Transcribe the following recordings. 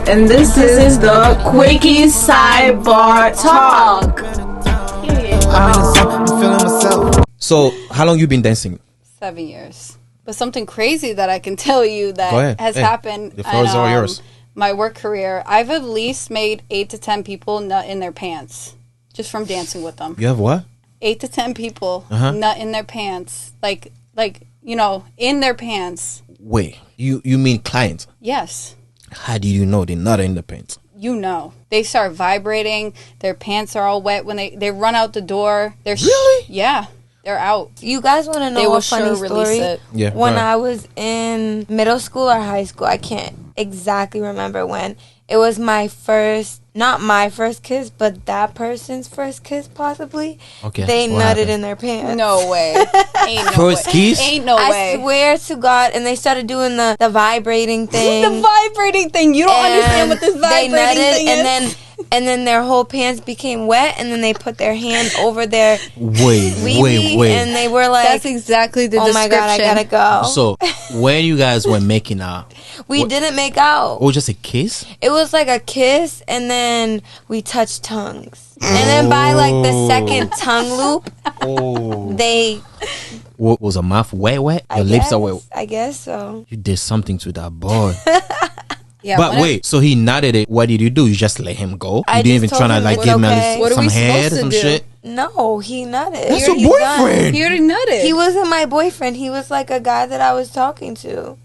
and this is the Quickie Sidebar Talk. So, how long you been dancing? 7 years. But something crazy that I can tell you that has happened the floor is all yours. My work career, I've at least made 8 to 10 people nut in their pants just from dancing with them. You have what? 8 to 10 people nut in their pants, like in their pants. Wait, you mean clients? Yes. How do you know they're not in the pants? You know, they start vibrating. Their pants are all wet when they run out the door. They're really? Yeah, they're out. You guys want to know a funny story? Yeah. When I was in middle school or high school, I can't exactly remember when. It was my first, not my first kiss, but that person's first kiss, possibly. Okay. They nutted in their pants. No way. Ain't no first way. kiss? Ain't no way. I swear to God. And they started doing the vibrating thing. The vibrating thing. You don't understand what this vibrating thing is. And then their whole pants became wet, and then they put their hand over their wait, and they were like, that's exactly the description. Oh my God, I gotta go. So, when you guys were making out, we didn't make out. Oh, just a kiss? It was like a kiss, and then we touched tongues. And then by like the second tongue loop, they... What, was a mouth wet? Your lips are wet? I guess so. You did something to that boy. Yeah, but wait, so he nutted it. What did you do? You just let him go? You didn't even try to like give him some head or some shit? No, he nutted. That's your boyfriend. He already nutted. He wasn't my boyfriend. He was like a guy that I was talking to.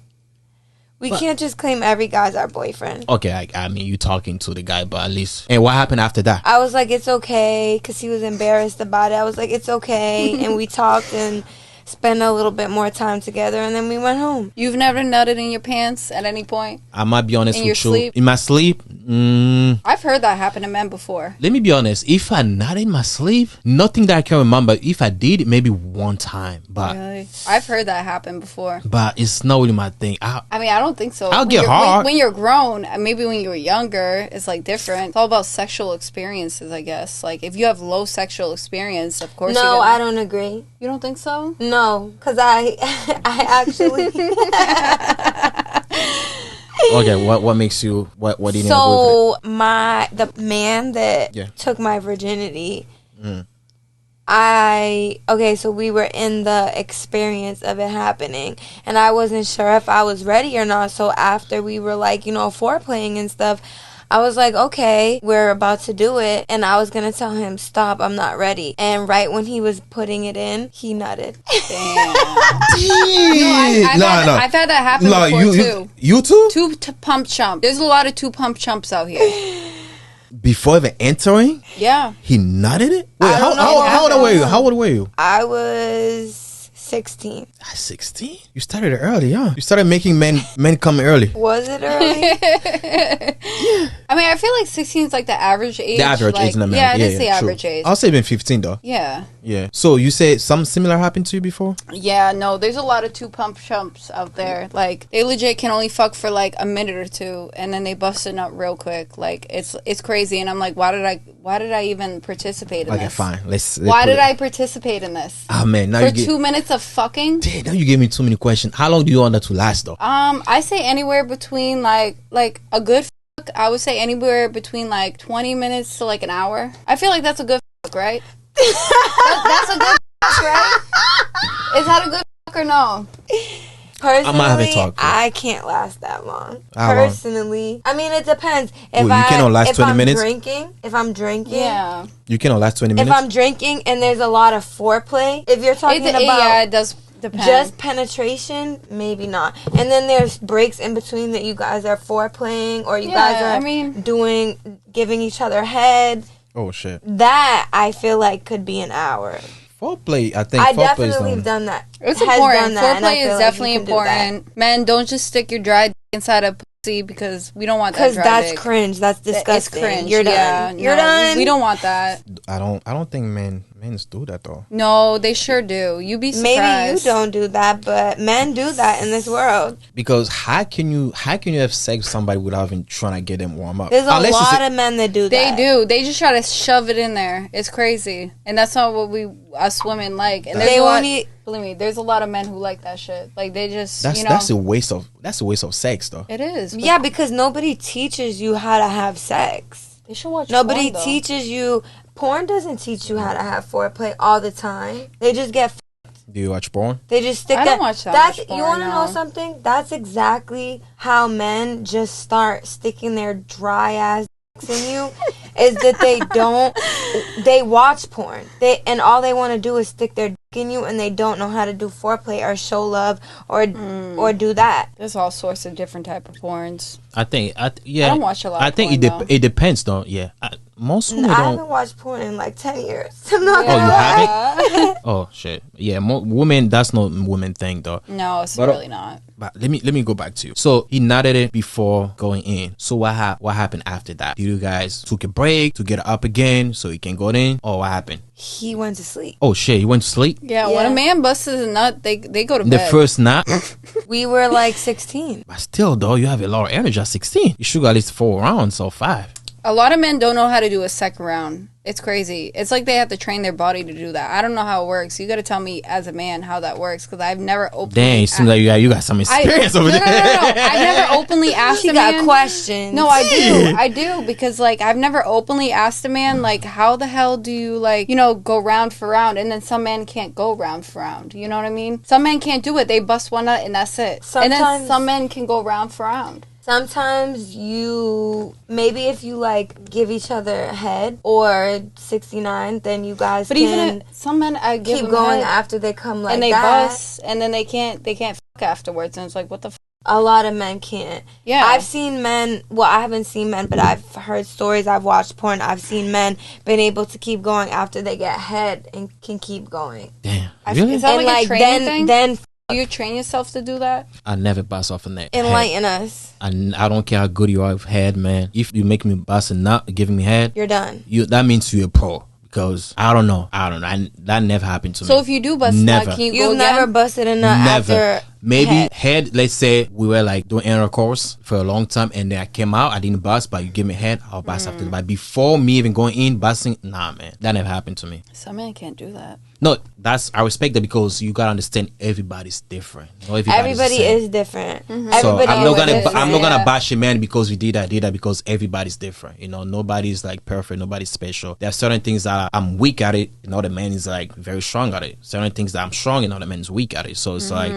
We can't just claim every guy's our boyfriend. Okay, I mean, you talking to the guy, but at least... And what happened after that? I was like, it's okay, because he was embarrassed about it. I was like, it's okay. And we talked and spent a little bit more time together, and then we went home. You've never nutted in your pants at any point? I might be honest with you. Sleep? In my sleep? I've heard that happen to men before. Let me be honest. If I nutted in my sleep, nothing that I can remember. If I did, maybe one time. But really? I've heard that happen before. But it's not really my thing. I mean, I don't think so. I'll get hard. When you're grown, maybe when you were younger, it's like different. It's all about sexual experiences, I guess. Like, if you have low sexual experience, of course No, I don't agree. You don't think so? No, because I actually... Okay, what makes you... What do you So, the man that took my virginity... so we were in the experience of it happening, and I wasn't sure if I was ready or not. So after we were like, foreplaying and stuff, I was like, okay, we're about to do it, and I was gonna tell him, stop, I'm not ready. And right when he was putting it in, he nutted. Damn. I've had that happen before too. You too? Two pump chump. There's a lot of two pump chumps out here. Before even entering? Yeah. He nutted it? Wait, how old were you? How old were you? I was 16. 16? You started early, huh? You started making men come early. Was it early? Yeah. I mean, I feel like 16 is like the average age. The average age in America. Yeah, it is the average age. I'll say even 15 though. Yeah. Yeah. So you say something similar happened to you before? Yeah, no, there's a lot of two pump chumps out there. Like, they legit can only fuck for like a minute or two, and then they bust it up real quick. Like, it's crazy, and I'm like, why did I even participate in this? Okay, fine. Why did I participate in this? Oh man, now for 2 minutes of fucking. Damn, now you gave me too many questions. How long do you want that to last though? I say anywhere between like a good fuck. I would say anywhere between like 20 minutes to like an hour. I feel like that's a good fuck, right? That's a good fuck, right? Is that a good fuck or no? Personally, I can't last that long. Personally, I mean, it depends. If you cannot last 20 minutes? If I'm drinking, yeah, you cannot last 20 minutes. If I'm drinking and there's a lot of foreplay, if you're talking about, yeah, it does depend. Just penetration, maybe not. And then there's breaks in between that you guys are foreplaying or you guys are giving each other head. Oh shit! That I feel like could be an hour. Foreplay, I think. I definitely have done that. It's important. Foreplay is definitely important. Men, don't just stick your dry dick inside a pussy because we don't want that. Because that's cringe. That's disgusting. It's cringe. You're done. You're done. We don't want that. I don't think men Men do that though. No, they sure do. You be surprised. Maybe you don't do that, but men do that in this world. Because how can you have sex with somebody without even trying to get them warm up? There's a lot of men that do that. They do. They just try to shove it in there. It's crazy, and that's not what us women like. And believe me, there's a lot of men who like that shit. Like they just that's a waste of sex though. It is. Yeah, because nobody teaches you how to have sex. They should watch. Nobody porn, teaches you. Porn doesn't teach you how to have foreplay all the time. They just get. Do you watch porn? They just stick. I don't watch that much porn, you want to no. know something? That's exactly how men just start sticking their dry ass dicks in you. Is that they watch porn. And all they want to do is stick their dick in you, and they don't know how to do foreplay or show love or do that. There's all sorts of different type of porns. I I don't watch a lot. I think it depends though. Yeah, most women I don't. haven't watched porn in like 10 years. I'm not Oh, you gonna lie. haven't? Oh shit. Yeah, women. That's not a women thing though. No, it's really not. But let me go back to you. So he nodded it before going in. So what happened after that? Did you guys took a break to get up again so he can go in, or what happened? He went to sleep. Oh shit, he went to sleep. Yeah, when a man busts a nut, they go to The bed. first night. We were like 16. But still though, you have a lot of energy at 16. You should go at least 4 rounds or 5. A lot of men don't know how to do a second round. It's crazy. It's like they have to train their body to do that. I don't know how it works. You got to tell me as a man how that works because I've never openly. Dang, it seems like you got some experience over there. No. I've never openly asked a man. She got questions. No, I do because like I've never openly asked a man like how the hell do you like go round for round, and then some men can't go round for round. You know what I mean? Some men can't do it. They bust one nut and that's it. And then some men can go round for round. Sometimes maybe if you like give each other a head or 69, then you guys but can even some men I give keep them going head, after they come like and they that. bust and then they can't fuck afterwards, and it's like what the A lot of men can't. Yeah. I've seen men, well, I haven't seen men, but I've heard stories, I've watched porn, I've seen men been able to keep going after they get head and can keep going. Damn, really? Is that And like a training thing? then Do you train yourself to do that? I never bust off a neck. enlighten us. And I don't care how good you are with head, man. If you make me bust and not giving me head, You're done. that means you're a pro. Because I don't know. That never happened to me. So if you do bust Never. nut, can you go You've again? never busted a nut Never. after Maybe head. Let's say we were like doing intercourse for a long time, and then I came out. I didn't bust, but you give me head, I'll bust after. But before me even going in busting, nah, man, that never happened to me. Some men can't do that. No, I respect that because you gotta understand everybody's different. Not Everybody the same. is different. Mm-hmm. So Everybody I'm not gonna Yeah. bash a man because we did that because everybody's different. Nobody's like perfect, nobody's special. There are certain things that I'm weak at it, another man is like very strong at it. Certain things that I'm strong, another man's weak at it. So it's like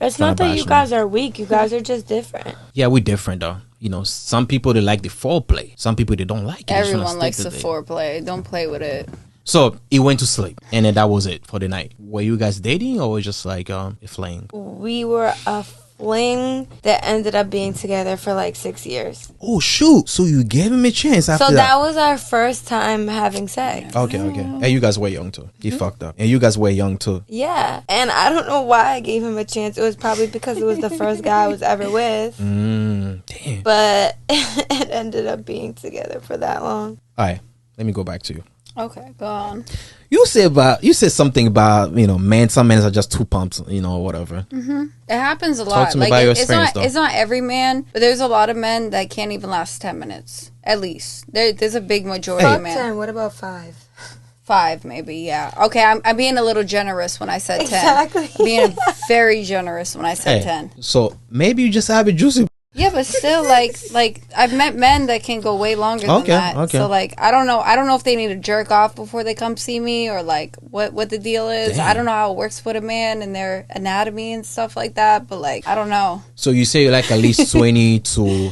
It's not that you guys are weak. You guys are just different. yeah, we're different though. Some people they like the foreplay. Some people they don't like it. They just wanna Everyone stick likes to the it. foreplay. Don't play with it. So he went to sleep, and then that was it for the night. Were you guys dating or was it just like a fling? We were a fling that ended up being together for like 6 years. Oh shoot! So you gave him a chance after So that? that was our first time having sex. Okay. And you guys were young too. He fucked up, and you guys were young too. Yeah. And I don't know why I gave him a chance. It was probably because it was the first guy I was ever with. Damn. But it ended up being together for that long. All right, let me go back to you. Okay, go on. You said something about men. Some men are just too pumped, whatever. It happens a lot. Talk to me about your it's experience, though. not every man, but there's a lot of men that can't even last 10 minutes. At least there's a big majority of Fuck men. 10. What about 5? 5 maybe, yeah. Okay, I'm being a little generous when I said 10. Exactly. I'm being very generous when I said 10. So maybe you just have a juicy. Yeah, but still, like I've met men that can go way longer than that. Okay. So like, I don't know if they need to jerk off before they come see me or like what the deal is. Damn. I don't know how it works with a man and their anatomy and stuff like that. But like, I don't know. So you say you like at least 20 to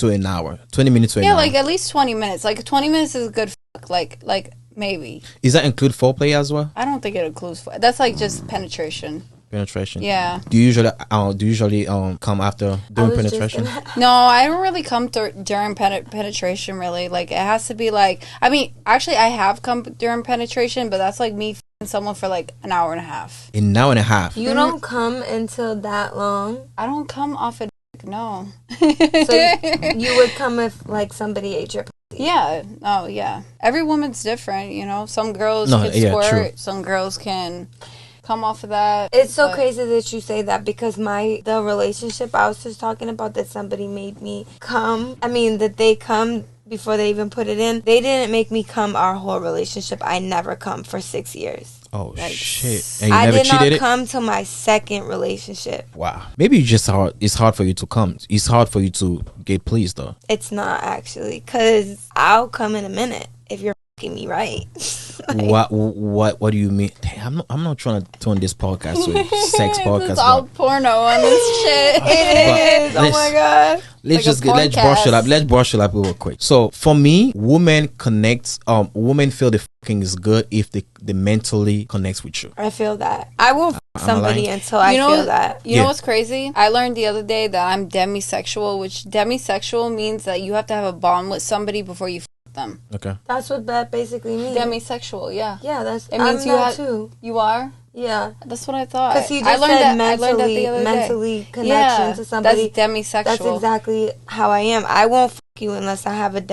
an hour, 20 minutes to an Yeah, hour. like at least 20 minutes. Like 20 minutes is a good fuck. Like maybe. Does that include foreplay as well? I don't think it includes. That's like just penetration. Penetration. Yeah. Do you usually come after doing penetration? No, I don't really come during penetration, really. Like, it has to be like... I mean, actually, I have come during penetration, but that's like me f***ing someone for like an hour and a half. An hour and a half. You don't come until that long. I don't come off a dick, no. So you would come if like somebody ate your Yeah. Oh, yeah. Every woman's different, you know. Some girls No, can yeah, squirt. true. Some girls can come off of that. It's so but- crazy that you say that because the relationship I was just talking about that somebody made me come. I mean, that they come before they even put it in. They didn't make me come our whole relationship. I never come for 6 years. Oh Yikes. shit! And you I never did not cheated it? come to my second relationship. Wow. Maybe you just hard. It's hard for you to come. It's hard for you to get pleased though. It's not actually, because I'll come in a minute if you're fucking me right. What do you mean? Damn, I'm not trying to turn this podcast to a sex podcast. It's all but porno on this shit. It is. Oh my god. let's like a let's brush it up. podcast. Let's brush it up real quick. So for me, women connect. Women feel the fucking is good if they mentally connects with you. I feel that. I won't I'm somebody lying. until I feel that. You Yeah. know what's crazy? I learned the other day that I'm demisexual, which demisexual means that you have to have a bond with somebody before you f them. Okay. That's what that basically means. Demisexual, yeah. Yeah, that's. It means I'm you that have too. You are? Yeah, That's what I thought. because he I just learned said that, I learned that the other day. mentally connection to somebody. That's demisexual. That's exactly how I am. I won't you unless I have a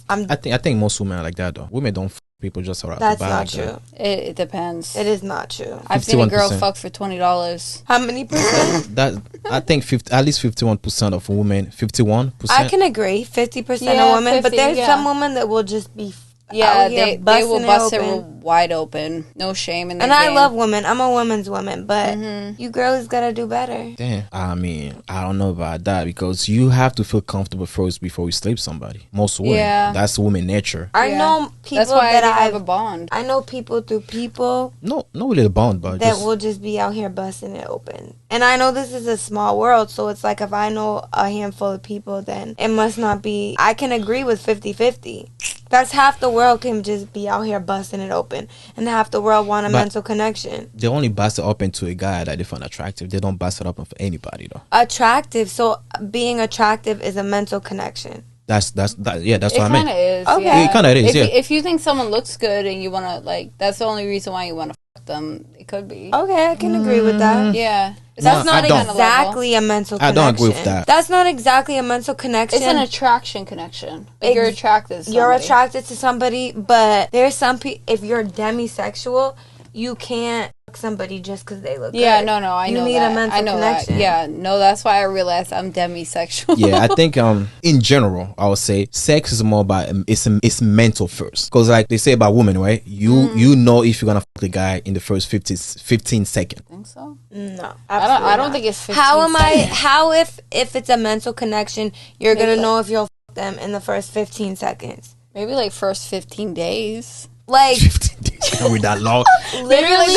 I think most women are like that though. Women don't f people just around. That's not true. It depends. It is not true. I've seen a girl 51%. fuck for $20. How many percent? That I think at least 51% of women, 51%. I can agree, 50% Yeah, of women, but 50, there's yeah. some women that will just be Yeah, out here they will bust it open. wide open. No shame in their And I game. love women. I'm a woman's woman, but Mm-hmm. you girls gotta do better. Damn. I mean, I don't know about that because you have to feel comfortable first before you sleep with somebody. Most women. Yeah. That's women nature. I Yeah. know people That's why that I have a I've. bond. I know people through people No, not really a bond, but that just will just be out here busting it open. And I know this is a small world, so it's like if I know a handful of people, then it must not be. I can agree with 50-50. That's half the world can just be out here busting it open, and half the world want a But- mental connection. they only bust it open to a guy that they find attractive. They don't bust it open for anybody though. Attractive. So being attractive is a mental connection. That's yeah. That's It what I kind mean. of is. Okay. Yeah. It kinda is, If yeah. if you think someone looks good and you want to, like, that's the only reason why you want to fuck them, it could be. Okay, I can agree with that. Yeah. That's No, not I don't. exactly a mental I connection. don't agree with that. That's not exactly a mental connection. It's an attraction connection. Like, you're Ex- attracted to You're somebody. attracted to somebody, but there's some people. If you're demisexual, you can't fuck somebody just because they look Yeah, good. no, I You know need that. a mental I know connection. that. Yeah, no, that's why I realized I'm demisexual. Yeah, I think in general, I would say sex is more about it's mental first. Because like they say about women, right? You know if you're gonna fuck the guy in the first 15 seconds. think so. No, I don't think it's 15 How am I? seconds. How if it's a mental connection, you're Maybe gonna like- know if you'll fuck them in the first 15 seconds? Maybe like first 15 days. Like 15 days with that long. literally.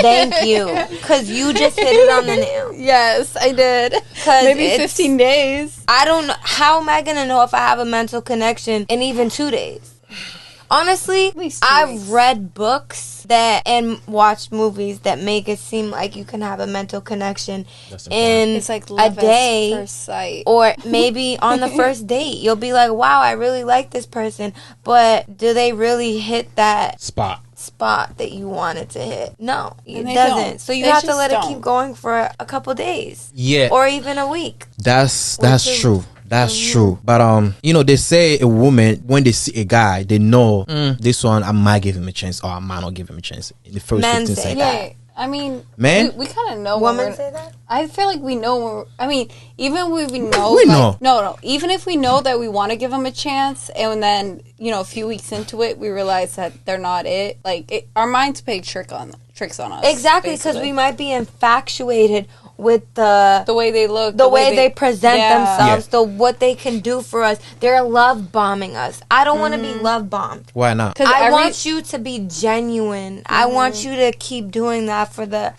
Thank you, because you just hit it on the nail. Yes, I did. 'Cause Maybe it's- 15 days. I don't know. How am I gonna know if I have a mental connection in even 2 days? Honestly, least 2 I've weeks. read books that and watched movies that make it seem like you can have a mental connection That's in It's like a love day. at first sight. Or maybe on the first date, you'll be like, wow, I really like this person. But do they really hit that spot. spot that you wanted to hit? No, it And they doesn't. don't. So you They have to just let it don't. keep going for a couple days. Yeah, Or even a week. that's is- true. That's true. But you know, they say a woman when they see a guy, they know this one I might give him a chance or I might not give him a chance in the first Men 15 say seconds. that. Yeah, I mean, Man? we kind of know when Women we're- say that? I feel like we know when we're, I mean, even when we know. We like- know. No. Even if we know that we want to give them a chance, and then, you know, a few weeks into it, we realize that they're not it. Like, our minds play tricks on us. Exactly, because basically. we might be infatuated with the way they look, the way they present Yeah. themselves, Yeah. the what they can do for us. They're love bombing us. I don't want to be love bombed. Why not? 'Cause I every- want you to be genuine. I want you to keep doing that for the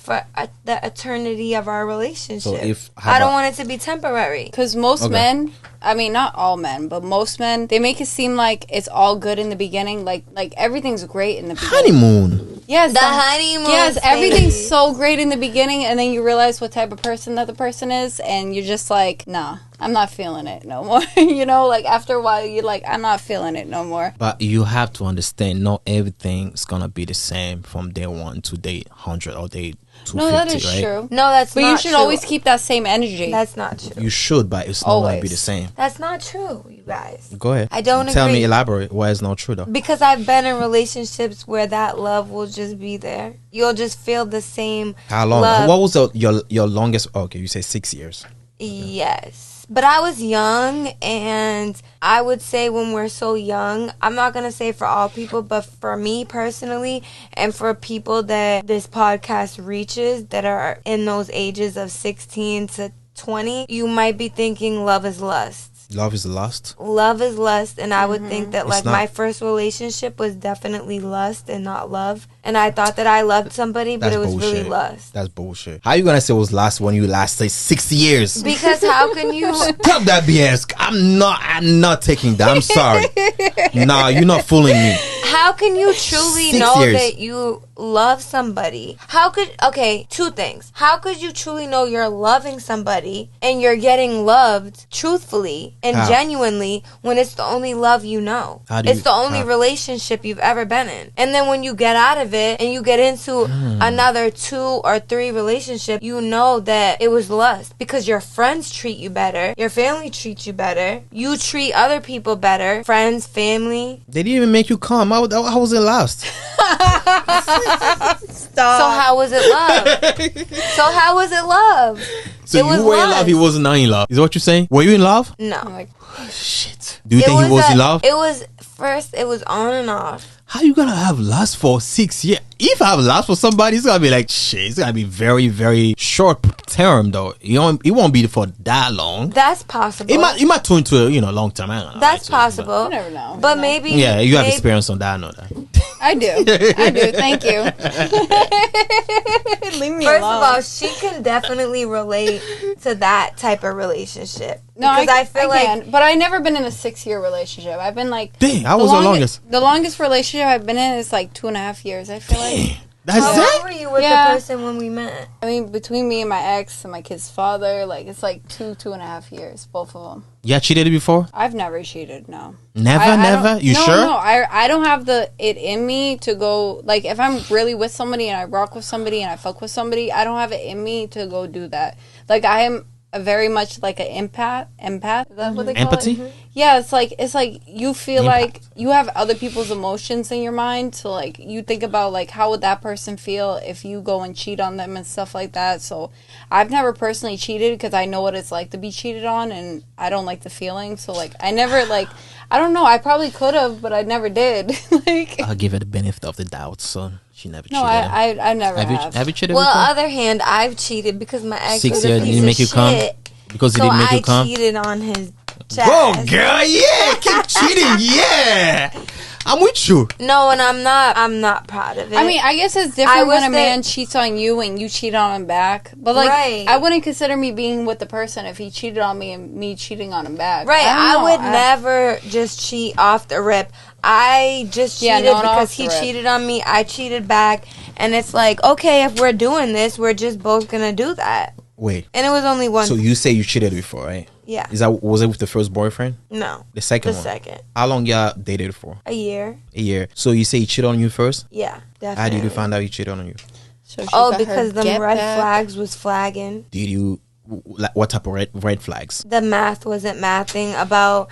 eternity of our relationship. So I don't want it to be temporary. Because most Okay. men, I mean, not all men, but most men, they make it seem like it's all good in the beginning. Like everything's great in the beginning. Honeymoon. Yes, The honeymoon Yes, stage. everything's so great in the beginning, and then you realize what type of person that the person is, and you're just like, nah. I'm not feeling it no more. You know, like after a while, you're like, I'm not feeling it no more. But you have to understand, not everything's gonna be the same from day 1 to day 100 or day 250, No, that is right? true. No, that's But not you should true. always keep that same energy. That's not true. You should, but it's not gonna be Always. the same. That's not true, you guys. Go ahead. I don't Tell agree. me, elaborate why it's not true though. Because I've been in relationships where that love will just be there. You'll just feel the same How long? love. What was your longest? Okay, you say 6 years. Yes. But I was young, and I would say when we're so young, I'm not going to say for all people, but for me personally, and for people that this podcast reaches that are in those ages of 16 to 20, you might be thinking love is lust. Love is lust. Love is lust, and I would think that It's like not. my first relationship was definitely lust and not love. And I thought that I loved somebody, but That's it was bullshit. really lust. That's bullshit. How you gonna say it was last when you lasted 6 years? Because how can you? Stop that BS. I'm not taking that. I'm sorry. Nah, you're not fooling me. How can you truly 6 know years. that you love somebody? How could, okay, two things. How could you truly know you're loving somebody and you're getting loved truthfully and How? genuinely when it's the only love you know? How do It's you- the only how? relationship you've ever been in. And then when you get out of it and you get into another 2 or 3 relationship, you know that it was lust because your friends treat you better, your family treats you better, you treat other people better, friends, family. They didn't even make you come. I was in last. Stop. So how was it love? So how was it love? So It was you were in love. lust. He wasn't not in love. Is that what you're saying? Were you in love? No. Like, Shit. Do you think he was in love? It was first. It was on and off. How you gonna have lust for 6 years? If I have lust for somebody, it's gonna be like shit. It's gonna be very, very short term though. It won't be for that long. That's possible. It might turn to a long term. I don't know, That's right? So, possible. you never know. But you know? maybe. yeah, you have maybe- experience on that. I know that. I do. I do. Thank you. Leave me First alone. of all, she can definitely relate to that type of relationship. No, because I feel like can, but I've never been in a 6-year relationship. I've been like, Dang, I was the longest. The longest relationship I've been in is like 2.5 years. I feel like. That's how it. long were you with Yeah. the person when we met? I mean, between me and my ex and my kid's father, like it's like 2.5 years, both of them. Yeah, cheated before. I've never cheated. No. Never, I never. don't- You no, sure? No, I don't have it in me to go, like, if I'm really with somebody and I rock with somebody and I fuck with somebody, I don't have it in me to go do that. Like, I am a very much like an empath. Is that what they call Empathy? it? Yeah, it's like you feel Impact. like you have other people's emotions in your mind, so like you think about like how would that person feel if you go and cheat on them and stuff like that. So I've never personally cheated because I know what it's like to be cheated on, and I don't like the feeling. So like I never like I don't know. I probably could have, but I never did. Like I'll give her the benefit of the doubt. So she never no, cheated. I never Have you cheated Well, before? other hand, I've cheated because my ex 6 was a years, piece didn't of make you come? shit. Because he So didn't make I you come. cheated on his chest. Go, girl. Yeah, keep cheating. Yeah, I'm with you. No, and I'm not proud of it. I mean, I guess it's I different wish when a man that- cheats on you and you cheat on him back. But like, Right. I wouldn't consider me being with the person if he cheated on me and me cheating on him back. Right, don't I know. would never just cheat off the rip. I just Yeah, cheated not because off he the rip. cheated on me. I cheated back, and it's like, okay, if we're doing this, we're just both gonna do that. Wait. And it was only one. So you say you cheated before, right? Yeah. Was it with the first boyfriend? No. The second The one. second. How long y'all dated for? A year. A year. So you say he cheated on you first? Yeah, definitely. How did you find out he cheated on you? So she Oh, got her because the get red back. flags was flagging. Did you like what type of red flags? The math wasn't mathing about.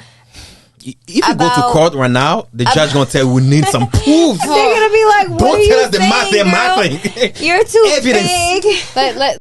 If you go to About- court right now, the judge gonna tell you we need some proof. They're gonna be like, "What Don't are tell you us the math. saying, They're girl? mathing. You're too Evidence. big." Let